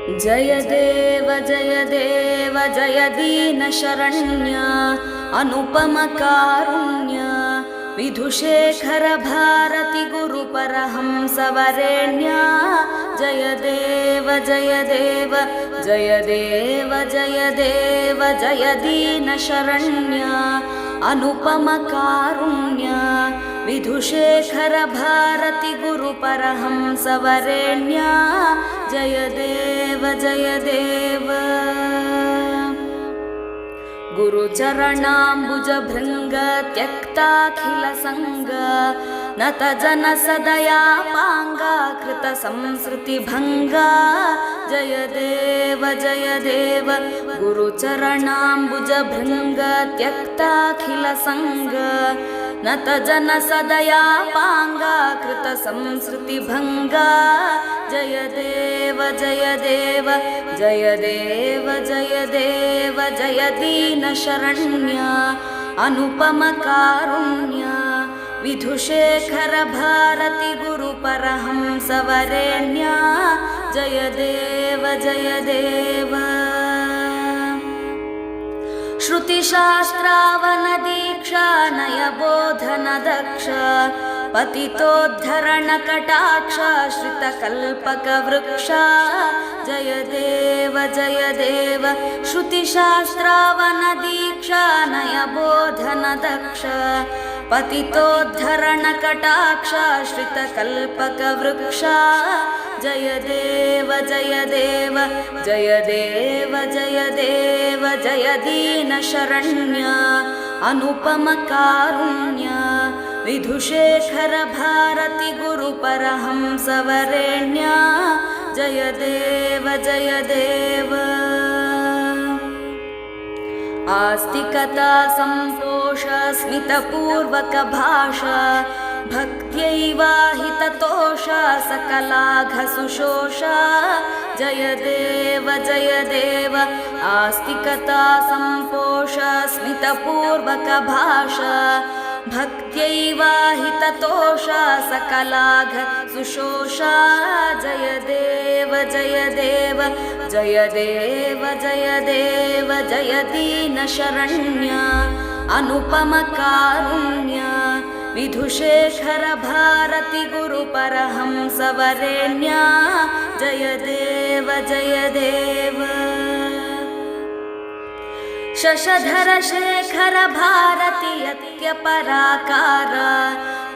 जय देव जय दीनशरण्य अनुपम कारुण्य विधुशेखर भारती गुरुपरहंस वरेण्य जय देव जय दीनशरण्य अनुपम कारुण्य विधुशेखर भारती गुरुपरहंस वरेण्य जय देव गुरुचरणाम्बुज भृंग त्यक्ताखिल संग नत जन सदया पांगा कृत संस्कृति भंगा जय देव गुरुचरणाम्बुज भृंग त्यक्ताखिल संग नत जन सदया पांगा कृत संस्कृति भंगा जय देव जय दीनशरण्य अनुपम कारुण्य विधुशेखर भारती गुरुपरहंस वरेण्य जय देव श्रुतिशास्त्रावन दीक्षा नय बोधन दक्ष पतितोद्धरण कटाक्ष श्रितकल्पक वृक्ष जय देव श्रुतिशास्त्रावन दीक्षा नय बोधन दक्ष पतितोद्धरण कटाक्ष श्रितकल्पक वृक्ष जय देव जय दीनशरण्य अनुपम कारुण्य विधुशेखर भारती गुरुपरहंस वरेण्य जय देव आस्तिकता संपोष स्मितपूर्वक भाषा भक्त्यैवाहिततोष सकलाघ सुशोष जय देव आस्तिकता संपोष स्मितपूर्वक भाषा भक्त्यैवाहिततोष सकलाघ सुशोष जय देव जय दीनशरण्य अनुपम कारुण्य विधुशेखर भारती गुरुपरहंस वरेण्य जय देव शशधर शेखर भारती यत्य पराकार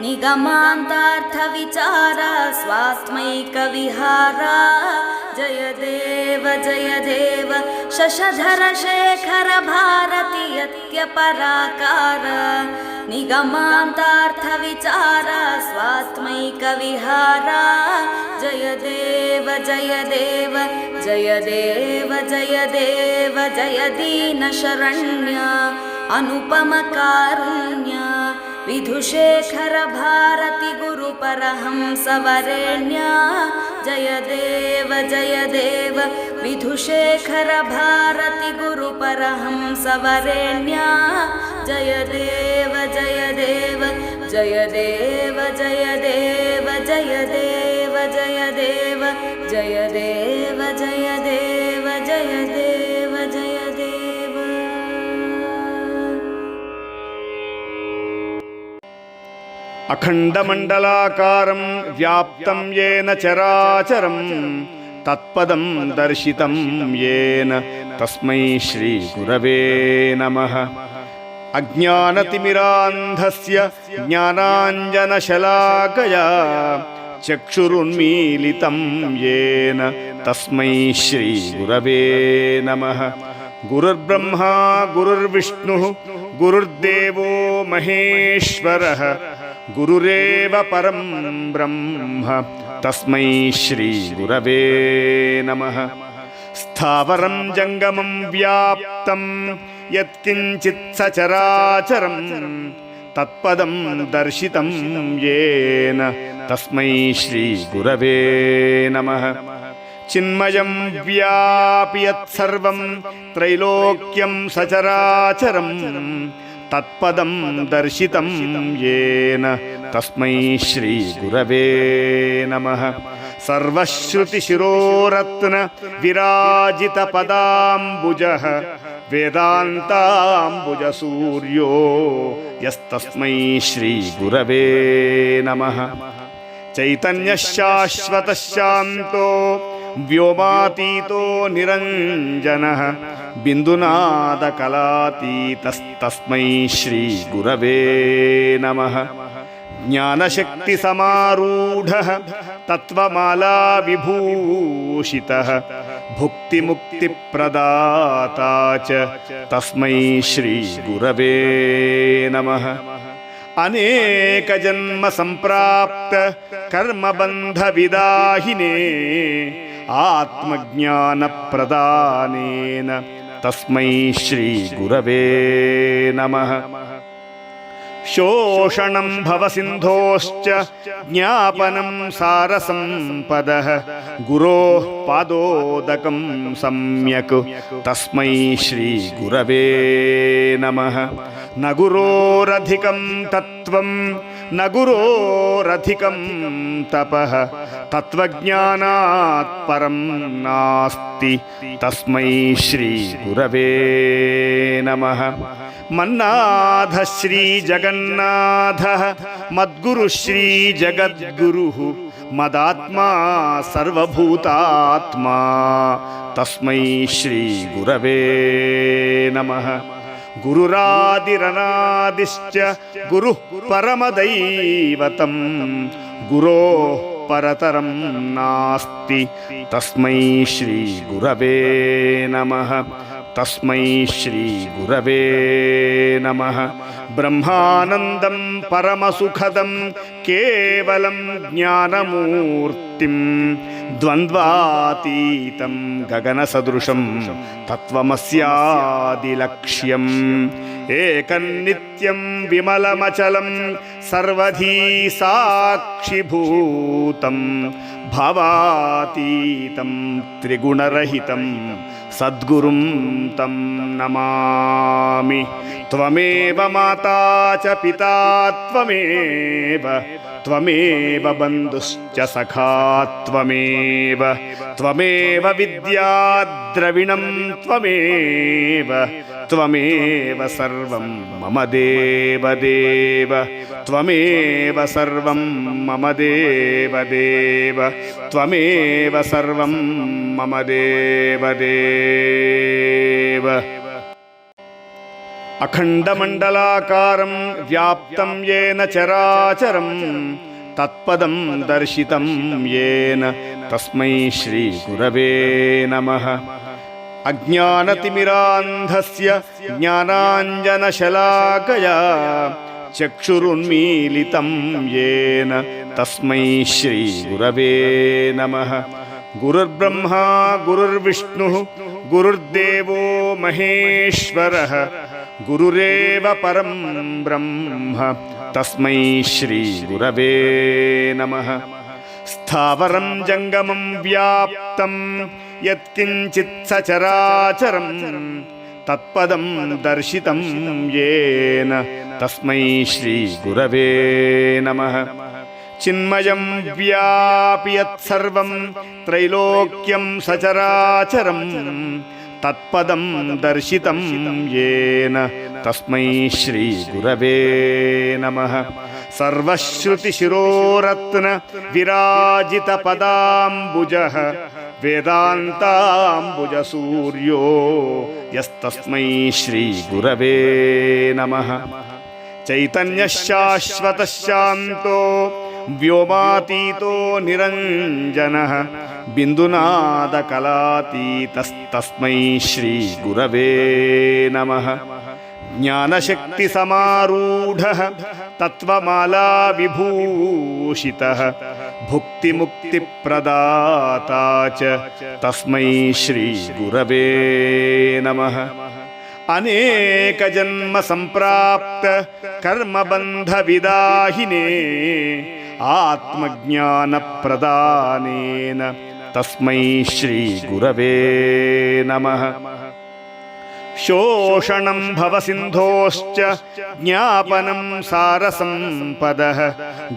निगमान्तार्थ विचार स्वात्मैक विहार जय देव शशधर शेखर भारती यत्य पराकार निगमान्तार्थ विचार स्वात्मैक विहार जय देव जय दीनशरण्य अनुपम कारुण्य विधुशेखर भारती गुरुपरहंस वरेण्य जय देव विधुशेखर भारती गुरुपरहंस वरेण्य जय देव अखण्डमण्डलाकारं व्याप्तं येन चराचरं तत्पदं दर्शितं येन तस्मै श्रीगुरवे नमः। अज्ञानतिमिरान्धस्य ज्ञानाञ्जनशलाकया चक्षुरुन्मीलितं येन तस्मै श्रीगुरवे नमः। गुरुर्ब्रह्मा गुरुर्विष्णुः गुरुर्देवो महेश्वरः गुरुरेव परं ब्रह्म तस्मै श्रीगुरवे नमः। स्थावरं जङ्गमं व्याप्तं यत्किञ्चित् सचराचरं तत्पदं दर्शितं येन तस्मै श्रीगुरवे नमः। चिन्मयं व्यापि यत्सर्वं त्रैलोक्यं सचराचरं तत्पदं दर्शितं येन तस्मै श्रीगुरवे नमः। ಸರ್ವಶ್ರುತಿಶಿರೋರತ್ನ ವಿರಾಜಿತ ಪದಾಂಬುಜಃ ವೇದಾಂತಾಂಬುಜ ಸೂರ್ಯೋ ಯಸ್ತಸ್ಮೈ ಶ್ರೀ ಗುರವೇ ನಮಃ. ಚೈತನ್ಯ ಶಾಶ್ವತ ಶಾಂತೋ ವ್ಯೋಮಾತೀತೋ ನಿರಂಜನಃ ಬಿಂದುನಾದ ಕಲಾತೀತಸ್ತಸ್ಮೈ ಶ್ರೀ ಗುರವೇ ನಮಃ. ಜ್ಞಾನಶಕ್ತಿ ಸಮಾರೂಢಃ ತತ್ವಮಾಲಾ ವಿಭೂಷಿತಃ ಭುಕ್ತಿ ಮುಕ್ತಿ ಪ್ರದಾತಾ ಚ ತಸ್ಮೈ ಶ್ರೀ ಗುರವೇ ನಮಃ. ಅನೇಕ ಜನ್ಮ ಸಂಪ್ರಾಪ್ತ ಕರ್ಮಬಂಧ ವಿದಾಹಿನೇ ಆತ್ಮಜ್ಞಾನ ಪ್ರದಾನೇನ ತಸ್ಮೈ ಶ್ರೀ ಗುರವೇ ನಮಃ. ಶೋಷಣಂ ಭವಸಿಂಧೋಶ್ಚ ಜ್ಞಾಪನಂ ಸಾರಸಂಪದಃ ಗುರೋಃ ಪಾದೋದಕಂ ಸಮ್ಯಕ್ ತಸ್ಮೈ ಶ್ರೀ ಗುರವೇ ನಮಃ. ನ ಗುರೋರಧಿಕಂ ತತ್ವಂ ನ ಗುರೋರಧಿಕಂ ತಪಃ ತತ್ವಜ್ಞಾನಾತ್ ಪರಂ ನಾಸ್ತಿ ತಸ್ಮೈ ಶ್ರೀ ಗುರವೇ ನಮಃ. ಮನ್ನಾಥ ಶ್ರೀ ಜಗನ್ನಾಥ ಮದ್ಗುರು ಶ್ರೀ ಜಗದ್ಗುರು ಮದಾತ್ಮ ಸರ್ವಭೂತಾತ್ಮ ತಸ್ಮೈ ಶ್ರೀ ಗುರವೇ ನಮಃ. ಗುರುರಾದಿರನಾದಿಶ್ಚ ಗುರುಃ ಪರಮದೈವತಂ ಗುರೋಃ ಪರತರಂ ನಾಸ್ತಿ ತಸ್ಮೈ ಶ್ರೀ ಗುರವೇ ನಮಃ. ತಸ್ಮೈ ಶ್ರೀ ಗುರವೇ ನಮಃ. ಬ್ರಹ್ಮಾನಂದಂ ಪರಮಸುಖದಂ ಕೇವಲಂ ಜ್ಞಾನಮೂರ್ತಿಂ ದ್ವಂದ್ವಾತೀತಂ ಗಗನಸದೃಶಂ ತತ್ವಮಸ್ಯಾದಿಲಕ್ಷ್ಯಂ ಏಕನ್ನಿತ್ಯಂ ವಿಮಲಮಚಲಂ ಸರ್ವಧೀ ಸಾಕ್ಷಿಭೂತಂ ಭಾವಾತೀತಂ ತ್ರಿಗುಣರಹಿತಂ ಸದ್ಗುರುಂ ತಂ ನಮಾಮಿ. ತ್ವಮೇವ ಮಾತಾ ಚ ಪಿತಾ ತ್ವಮೇವ ತ್ವಮೇವ ಬಂಧುಶ್ಚ ಸಖಾ ತ್ವಮೇವ ತ್ವಮೇವ ವಿದ್ಯಾ ದ್ರವಿಣಂ ತ್ವಮೇವ ತ್ವಮೇವ ಸರ್ವಂ ಮಮ ದೇವದೇವ ತ್ವಮೇವ ಸರ್ವಂ ಮಮ ದೇವದೇವ ತ್ವಮೇವ ಸರ್ವಂ ಮಮ ದೇವದೇವ. ಅಖಂಡಮಂಡಲಾಕಾರಂ ವ್ಯಾಪ್ತಂ ಯೇನ ಚರಾಚರಂ ತತ್ಪದಂ ದರ್ಶಿತಂ ಯೇನ ತಸ್ಮೈ ಶ್ರೀ ಗುರವೇ ನಮಃ. ಅಜ್ಞಾನತಿಮಿರಾಂಧಸ್ಯ ಜ್ಞಾನಾಂಜನಶಲಾಕಯಾ ಚಕ್ಷುರುನ್ಮೀಲಿತಂ ಯೇನ ತಸ್ಮೈ ಶ್ರೀ ಗುರವೇ ನಮಃ. ಗುರುರ್ಬ್ರಹ್ಮಾ ಗುರುರ್ವಿಷ್ಣುಃ ಗುರುರ್ದೇವೋ ಮಹೇಶ್ವರಃ ಗುರುರೇವ ಪರಂ ಬ್ರಹ್ಮ ತಸ್ಮೈ ಶ್ರೀ ಗುರವೇ ನಮಃ. ಸ್ಥಾವರಂ ಜಂಗಮಂ ವ್ಯಾಪ್ತಂ ಯತ್ಕಿಂಚಿತ್ ಸಚರಾಚರಂ ತತ್ಪದಂ ದರ್ಶಿತಂ ಯೇನ ತಸ್ಮೈ ಶ್ರೀ ಗುರವೇ ನಮಃ. ಚಿನ್ಮಯಂ ವ್ಯಾಪಿ ಯತ್ಸರ್ವಂ ತ್ರೈಲೋಕ್ಯಂ ಸಚರಾಚರಂ ತತ್ಪದಂ ದರ್ಶಿತಂ ಯೇನ ತಸ್ಮೈ ಶ್ರೀ ಗುರವೇ ನಮಃ. ಸರ್ವಶ್ರುತಿಶಿರೋರತ್ನ ವಿರಾಜಿತ ಪದಾಂಬುಜಃ ವೇದಾಂತಾಂಬುಜ ಸೂರ್ಯೋ ಯಸ್ತಸ್ಮೈ ಶ್ರೀ ಗುರವೇ ನಮಃ. ಚೈತನ್ಯ ಶಾಶ್ವತ ಶಾಂತೋ ವ್ಯೋಮಾತೀತೋ ನಿರಂಜನಃ ಬಿಂದುನಾದ ಕಲಾತೀತಸ್ತಸ್ಮೈ ಶ್ರೀ ಗುರವೇ ನಮಃ. ಜ್ಞಾನಶಕ್ತಿ ಸಮಾರೂಢಃ ತತ್ವಮಾಲಾ ವಿಭೂಷಿತಃ ಭುಕ್ತಿ ಮುಕ್ತಿ ಪ್ರದಾತಾ ಚ ತಸ್ಮೈ ಶ್ರೀ ಗುರವೇ ನಮಃ. ಅನೇಕ ಜನ್ಮ ಸಂಪ್ರಾಪ್ತ ಕರ್ಮಬಂಧ ವಿದಾಹಿನೇ ಆತ್ಮಜ್ಞಾನ ಪ್ರದಾನೇನ ತಸ್ಮೈ ಶ್ರೀ ಗುರವೇ ನಮಃ. ಶೋಷಣಂ ಭವಸಿಂಧೋಶ್ಚ ಜ್ಞಾಪನಂ ಸಾರಸಂಪದಃ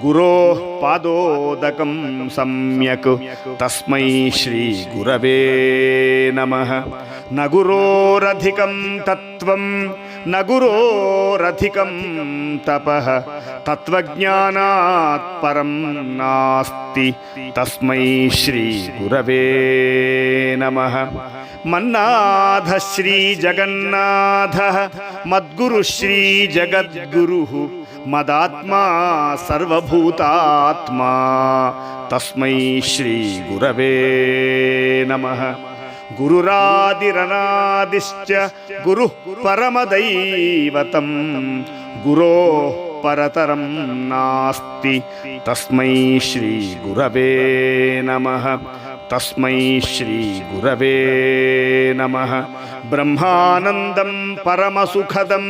ಗುರೋಃ ಪಾದೋದಕಂ ಸಮ್ಯಕ್ ತಸ್ಮೈ ಶ್ರೀ ಗುರವೇ ನಮಃ. ನ ಗುರೋರಧಿಕಂ ತತ್ವಂ ನ ಗುರೋರಧಿಕಂ ತಪಃ ತತ್ವಜ್ಞಾನಾತ್ ಪರಂ ನಾಸ್ತಿ ತಸ್ಮೈ ಶ್ರೀ ಗುರವೇ ನಮಃ. ಮನ್ನಾಥ ಶ್ರೀ ಜಗನ್ನಾಥ ಮದ್ಗುರು ಶ್ರೀ ಜಗದ್ಗುರು ಮದಾತ್ಮ ಸರ್ವಭೂತಾತ್ಮ ತಸ್ಮೈ ಶ್ರೀ ಗುರವೇ ನಮಃ. ಗುರುರಾದಿರನಾದಿಶ್ಚ ಗುರುಃ ಪರಮದೈವತಂ ಗುರೋಃ ಪರತರಂ ನಾಸ್ತಿ ತಸ್ಮೈ ಶ್ರೀ ಗುರವೇ ನಮಃ. ತಸ್ಮೈ ಶ್ರೀ ಗುರವೇ ನಮಃ. ಬ್ರಹ್ಮಾನಂದಂ ಪರಮಸುಖದಂ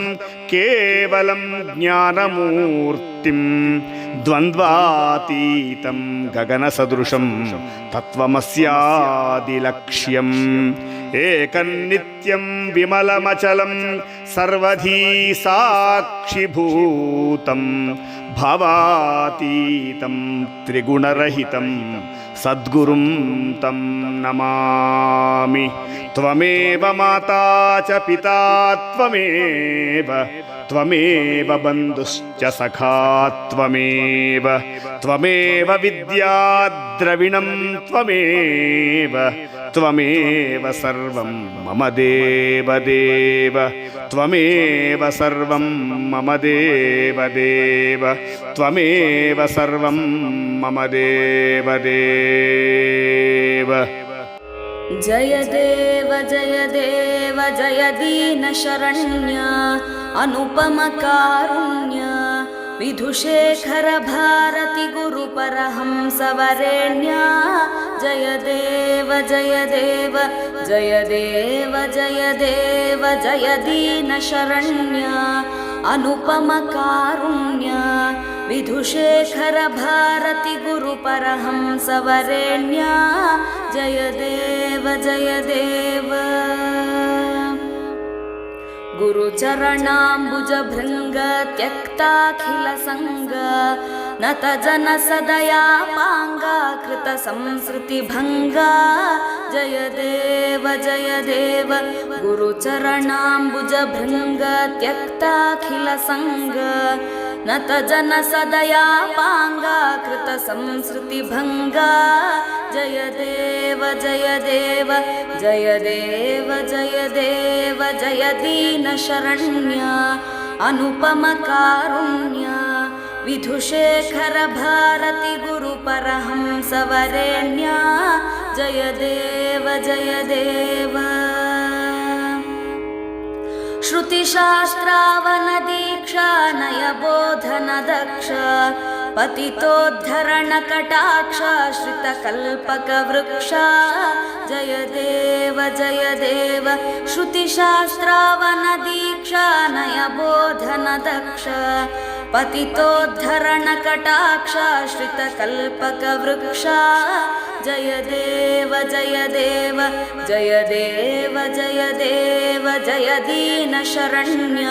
ಕೇವಲಂ ಜ್ಞಾನಮೂರ್ತಿಂ ದ್ವಂದ್ವಾತೀತಂ ಗಗನಸದೃಶಂ ತತ್ವಮಸ್ಯಾದಿಲಕ್ಷ್ಯಂ ಏಕನ್ನಿತ್ಯಂ ವಿಮಲಮಚಲಂ ಸರ್ವಧೀ ಸಾಕ್ಷಿಭೂತಂ ಭಾವಾತೀತಂ ತ್ರಿಗುಣರಹಿತಂ ಸದ್ಗುರುಂ ತಂ ನಮಾಮಿ. ತ್ವಮೇವ ಮಾತಾ ಚ ಪಿತಾ ತ್ವಮೇವ ತ್ವಮೇವ ಬಂಧುಶ್ಚ ಸಖಾ ತ್ವಮೇವ ತ್ವಮೇವ ವಿದ್ಯಾ ದ್ರವಿಣಂ ತ್ವಮೇವ ತ್ವಮೇವ ಸರ್ವಂ ಮಮ ದೇವದೇವ ತ್ವಮೇವ ಸರ್ವಂ ಮಮ ದೇವದೇವ ತ್ವಮೇವ ಸರ್ವಂ ಮಮ ದೇವದೇವ. ಜಯ ದೇವ ಜಯ ದೇವ ಜಯ ದೀನ ಶರಣ್ಯ ಅನುಪಮ ಕಾರುಣ್ಯ ವಿಧುಶೇಖರ ಭಾರತಿ ಗುರು ಪರಹಂಸ ವರೇಣ್ಯ. ಜಯ ದೇವ ಜಯ ದೇವ ಜಯ ದೇವ ಜಯ ದೇವ ಜಯ ದೀನ ಶರಣ್ಯ ಅನುಪಮ ಕಾರುಣ್ಯ ವಿಧುಶೇಖರ ಭಾರತಿ ಗುರು ಪರಹಂಸ ವರೇಣ್ಯ. ಜಯ ದೇವ ಜಯ ದೇವ. ಗುರುಚರಣಾಂಬುಜ ಭೃಂಗ ತ್ಯಕ್ತಾಖಿಲ ಸಂಗ ನತ ಜನ ಸದಯಾಪಾಂಗ ಕೃತ ಸಂಸ್ಕೃತಿ ಭಂಗ. ಜಯ ದೇವ ಜಯ ದೇವ ಗುರುಚರಣಾಂಬುಜ ಭೃಂಗ ತ್ಯಕ್ತಾಖಿಲ ಸಂಗ ನತ ಜನ ಸದಯಾಪಾಂಗ ಕೃತ ಸಂಸ್ಕೃತಿ ಭಂಗ. ಜಯ ದೇವ ಜಯ ದೇವ ಜಯ ದೇವ ಜಯ ದೇವ ಜಯ ದೀನ ಶರಣ್ಯ ಅನುಪಮ ಕಾರುಣ್ಯ ವಿಧುಶೇಖರ ಭಾರತಿ ಗುರು ಪರಹಂಸ ವರೇಣ್ಯ. ಜಯ ದೇವ ಜಯ ದೇವ. ಶ್ರುತಿಶಾಸ್ತ್ರಾವನ ದೀಕ್ಷಾ ನಯ ಬೋಧನ ದಕ್ಷ ಪತಿತೋದ್ಧರಣ ಕಟಾಕ್ಷ ಶ್ರಿತ ಕಲ್ಪಕ ವೃಕ್ಷ. ಜಯ ದೇವ ಜಯ ದೇವ ಶ್ರುತಿಶಾಸ್ತ್ರಾವನ ದೀಕ್ಷಾ ನಯ ಬೋಧನ ದಕ್ಷ ಪತಿತೋದ್ಧರಣ ಕಟಾಕ್ಷ ಶ್ರಿತ ಕಲ್ಪಕ ವೃಕ್ಷ. ಜಯ ದೇವ ಜಯ ದೇವ ಜಯ ದೇವ ಜಯ ದೇವ ಜಯ ದೀನ ಶರಣ್ಯ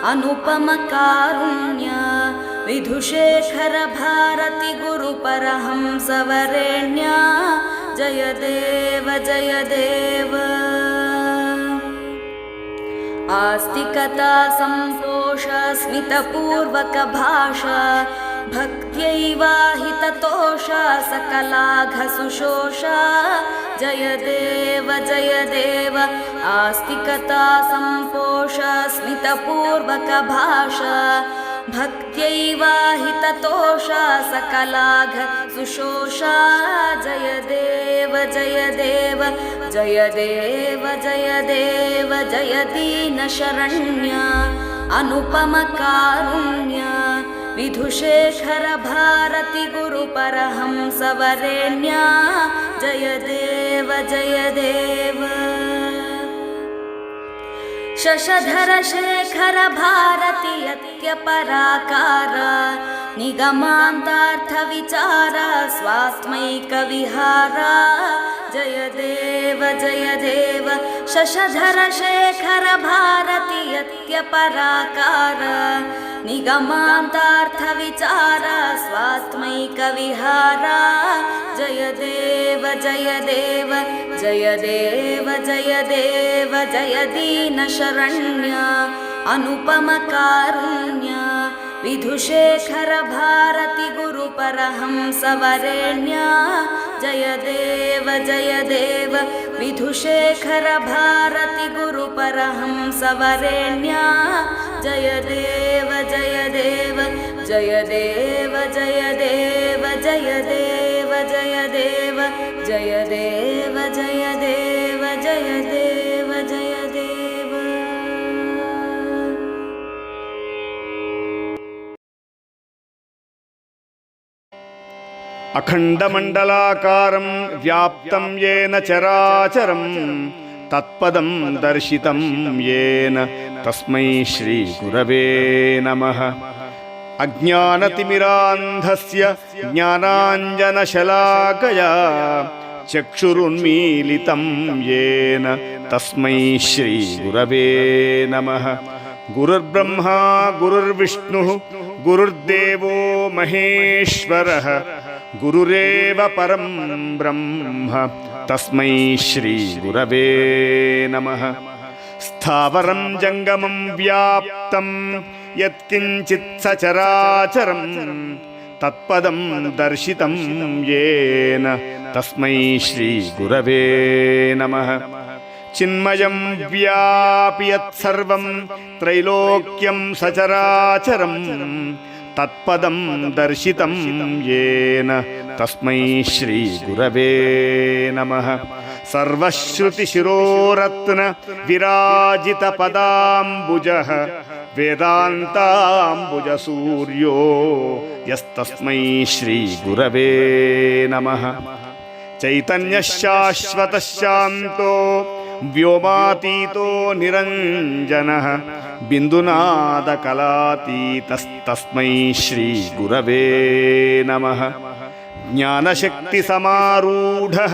ಅನುಪಮ ಕಾರುಣ್ಯ ವಿಧುಶೇಖರ ಭಾರತಿ ಗುರು ಪರಹಂಸ ವರೇಣ್ಯ. ಜಯ ದೇವ ಜಯ ದೇವ. ಆಸ್ತಿಕತಾ ಸಂತೋಷ ಸ್ಮಿತಪೂರ್ವಕ ಭಾಷಾ ಭಕ್ತ್ಯೈವಾಹಿತತೋಷ ಸಕಲಾಘ ಸುಶೋಷ. ಜಯ ದೇವ ಜಯ ದೇವ ಆಸ್ತಿಕತಾ ಸಂತೋಷ ಸ್ಮಿತಪೂರ್ವಕ ಭಾಷಾ ಭಕ್ತ್ಯೈವಾಹಿತತೋಷ ಸಕಲಾಘ ಸುಶೋಷ. ಜಯ ದೇವ ಜಯ ದೇವ ಜಯ ದೇವ ಜಯ ದೇವ ಜಯ ದೀನ ಶರಣ್ಯ ಅನುಪಮ ಕಾರುಣ್ಯ ವಿಧುಶೇಖರ ಭಾರತಿ ಗುರು ಪರಹಂಸ ವರೇಣ್ಯ. ಜಯ ದೇವ ಜಯ ದೇವ. ಶಶಧರ ಶೇಖರ ಭಾರತಿ ಯತ್ಯಪರಾಕಾರ ನಿಗಮಾಂತಾರ್ಥ ವಿಚಾರ ಸ್ವಾತ್ಮೈಕ ವಿಹಾರ ಜಯ ದೇವ ಶಶಧರ ಶೇಖರ ಭಾರತಿ ಯತ್ಯಪರಾಕಾರ ನಿಗಮಾಂತಾರ್ಥ ವಿಚಾರ ಸ್ವಾತ್ಮೈಕ ವಿಹಾರ ಜಯ ದೇವ ಜಯ ದೀನ ಶರಣ್ಯ ಅನುಪಮ ಕಾರುಣ್ಯ ವಿಧುಶೇಖರ ಭಾರತಿ ಗುರು ಪರಹಂಸ ವರೇಣ್ಯ ಜಯ ದೇವ ವಿಧುಶೇಖರ ಭಾರತಿ ಗುರು ಪರಹಂಸ ವರೇಣ್ಯ ಜಯ ದೇವ ಜಯ ದೇವ. ಅಖಂಡಮಂಡಲಾಕಾರಂ ವ್ಯಾಪ್ತಂ ಯೇನ ಚರಾಚರಂ ತತ್ಪದಂ ದರ್ಶಿತಂ ಯೇನ ತಸ್ಮೈ ಶ್ರೀ ಗುರವೇ ನಮಃ. ಅಜ್ಞಾನತಿಮಿರಾಂಧಸ್ಯ ಜ್ಞಾನಾಂಜನಶಲಾಕಯಾ ಚಕ್ಷುರುನ್ಮೀಲಿತಂ ಯೇನ ತಸ್ಮೈ ಶ್ರೀ ಗುರವೇ ನಮಃ. ಗುರುರ್ಬ್ರಹ್ಮ ಗುರುರ್ವಿಷ್ಣುಃ ಗುರುರ್ದೇವೋ ಮಹೇಶ್ವರಃ ಗುರುರೇವ ಪರಂ ಬ್ರಹ್ಮ ತಸ್ಮೈ ಶ್ರೀ ಗುರವೇ ನಮಃ. ಸ್ಥಾವರಂ ಜಂಗಮಂ ವ್ಯಾಪ್ತಂ ಯತ್ಕಿಂಚಿತ್ ಸಚರಾಚರಂ ತತ್ಪದಂ ದರ್ಶಿತಂ ಯೇನ ತಸ್ಮೈ ಶ್ರೀ ಗುರವೇ ನಮಃ. ಚಿನ್ಮಯಂ ವ್ಯಾಪಿ ಯತ್ಸರ್ವಂ ತ್ರೈಲೋಕ್ಯಂ ಸಚರಾಚರಂ ತತ್ಪದಂ ದರ್ಶಿತಂ ಯೇನ ತಸ್ಮೈ ಶ್ರೀ ಗುರವೇ ನಮಃ. ಸರ್ವಶ್ರುತಿಶಿರೋರತ್ನ ವಿರಾಜಿತ ಪದಾಂಬುಜಃ ವೇದಾಂತಾಂಬುಜ ಸೂರ್ಯೋ ಯಸ್ತಸ್ಮೈ ಶ್ರೀ ಗುರವೇ ನಮಃ. ಚೈತನ್ಯ ಶಾಶ್ವತ ಶಾಂತೋ ವ್ಯೋಮಾತೀತೋ ನಿರಂಜನಃ ಬಿಂದುನಾದ ಕಲಾತೀತಸ್ತಸ್ಮೈ ಶ್ರೀ ಗುರವೇ ನಮಃ. ಜ್ಞಾನಶಕ್ತಿ ಸಮಾರೂಢಃ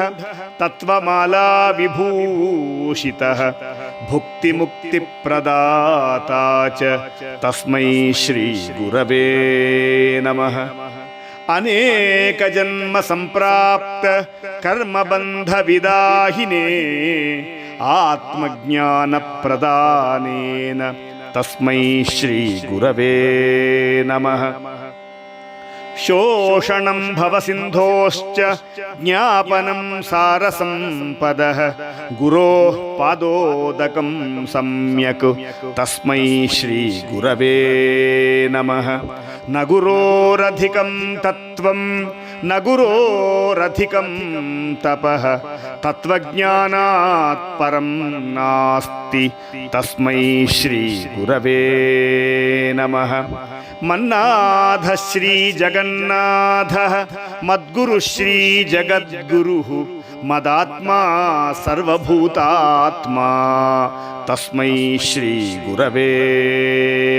ತತ್ವಮಾಲಾ ವಿಭೂಷಿತಃ ಭುಕ್ತಿ ಮುಕ್ತಿ ಪ್ರದಾತಾ ಚ ತಸ್ಮೈ ಶ್ರೀ ಗುರವೇ ನಮಃ. ಅನೇಕ ಜನ್ಮ ಸಂಪ್ರಾಪ್ತ ಕರ್ಮಬಂಧ ವಿದಾಹಿನೇ ಆತ್ಮಜ್ಞಾನ ಪ್ರದಾನೇನ ತಸ್ಮೈ ಶ್ರೀ ಗುರವೇ ನಮಃ. ಶೋಷಣಂ ಭವಸಿಂಧೋಶ್ಚ ಜ್ಞಾಪನಂ ಸಾರಸಂಪದಃ ಗುರೋಃ ಪಾದೋದಕಂ ಸಮ್ಯಕ್ ತಸ್ಮೈ ಶ್ರೀ ಗುರವೇ ನಮಃ. ನ ಗುರೋರಧಿಕಂ ತತ್ವಂ ನ ಗುರೋರಧಿಕಂ ತಪಃ ತತ್ವಜ್ಞಾನಾತ್ ಪರಂ ನಾಸ್ತಿ ತಸ್ಮೈ ಶ್ರೀ ಗುರವೇ ನಮಃ. ಮನ್ನಾಥ ಶ್ರೀ ಜಗನ್ನಾಥ ಮದ್ಗುರು ಶ್ರೀ ಜಗದ್ಗುರು ಮದಾತ್ಮ ಸರ್ವಭೂತಾತ್ಮ ತಸ್ಮೈ ಶ್ರೀ ಗುರವೇ